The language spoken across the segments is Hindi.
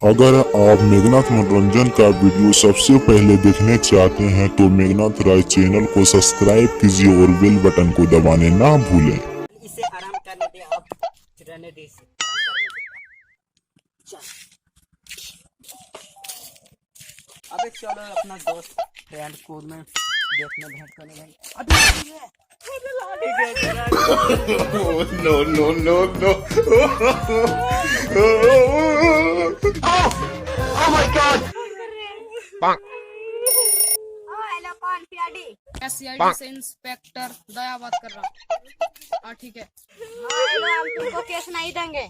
अगर आप मेघनाथ मनोरंजन का वीडियो सबसे पहले देखने चाहते हैं तो मेघनाथ राय चैनल को सब्सक्राइब कीजिए और बेल बटन को दबाने ना भूलें। इसे आराम करने दे, अब रहने दे, इसे आराम करने दे। अबे चलो अपना दोस्त फ्रेंड को मैं देखने भेंट करने भाई। अभी no no no no hello, कौन पीआरडी? सीआईडी से इंस्पेक्टर दया बात कर रहा हूँ। हाँ ठीक है। हम तुमको केस नहीं देंगे।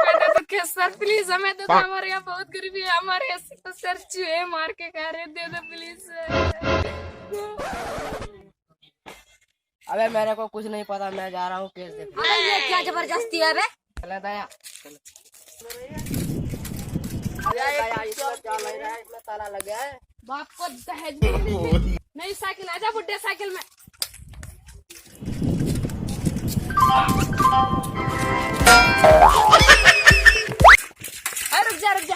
मैंने तो केस सर प्लीज हमें दे दो, हमारे यहाँ बहुत गरीबी है, हमारे ऐसे तो सर चूहे मार के खा रहे, दे दो प्लीज सर। अबे मेरे को कुछ नहीं पता, मैं जा रहा हूँ केस देने। अबे ये क्या जबरदस्ती है बे? चले दया, इसमें ताला लग गया है। बाप को दहेज नहीं, साइकिल आजा बुड्ढे साइकिल में। रुक जा रुक जा।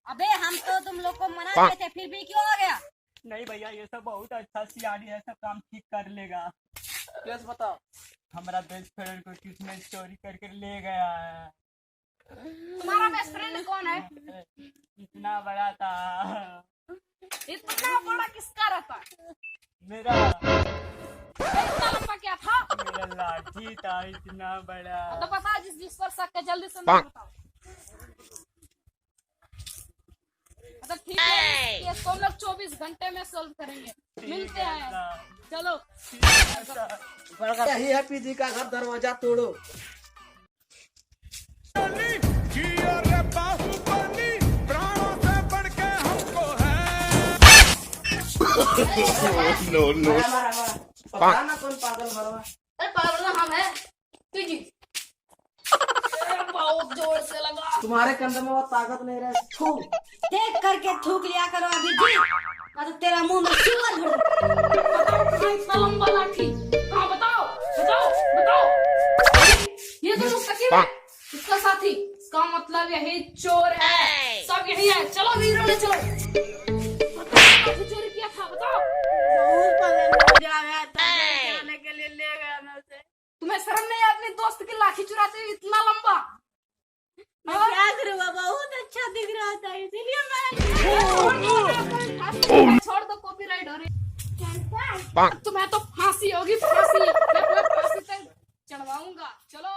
अबे हम तो तुम लोग को मना किए थे, फिर भी क्यों आ गया? नहीं भैया, ये सब बहुत अच्छा सीआईडी है, सब काम ठीक कर लेगा। केस बताओ। हमारा बेस्ट फ्रेंड को किसने चोरी करके ले गया है। तुम्हारा बेस्ट फ्रेंड कौन है? इतना बड़ा था। इतना बड़ा किसका रहता है? मेरा इतना लंबा क्या था? मेरा लाठी था इतना बड़ा। तो बता, जिस पर शक है जल्दी से मुझे बताओ। अच्छा ठीक है, ये तो हम लोग 24 घंटे में सोल्व करेंगे। मिलते हैं, चलो। यही है पीजी का घर, दरवाजा तोड़ो। नो नो पता ना कौन पागल भरवा। अरे पागल ना हम है तुझी। बहुत जोर से लगा। तुम्हारे कंधे में वो ताकत नहीं रहे। थूक देख करके थूक लिया करो अभी जी, तो तेरा मुंह में चूहा भर। इतना लंबा लाठी कहाँ? बताओ बताओ बताओ। ये तो मुस्तकिल है, इसका साथी, इसका मतलब यही चोर है, सब यही है। चलो वीरों ने चलो। चोरी किया था बताओ। के लिए ले गया मैं उसे। तुम्हें शर्म नहीं है अपने दोस्त की लाठी चुराते हुए इतना लंबा? मैं क्या करूँगा, बहुत अच्छा दिख रहा था इसीलिए मैं। छोड़ दो, कॉपीराइट हो रही। तुम्हें तो फांसी होगी, फांसी। मैं तुम्हें फांसी तक चढ़वाऊंगा। चलो।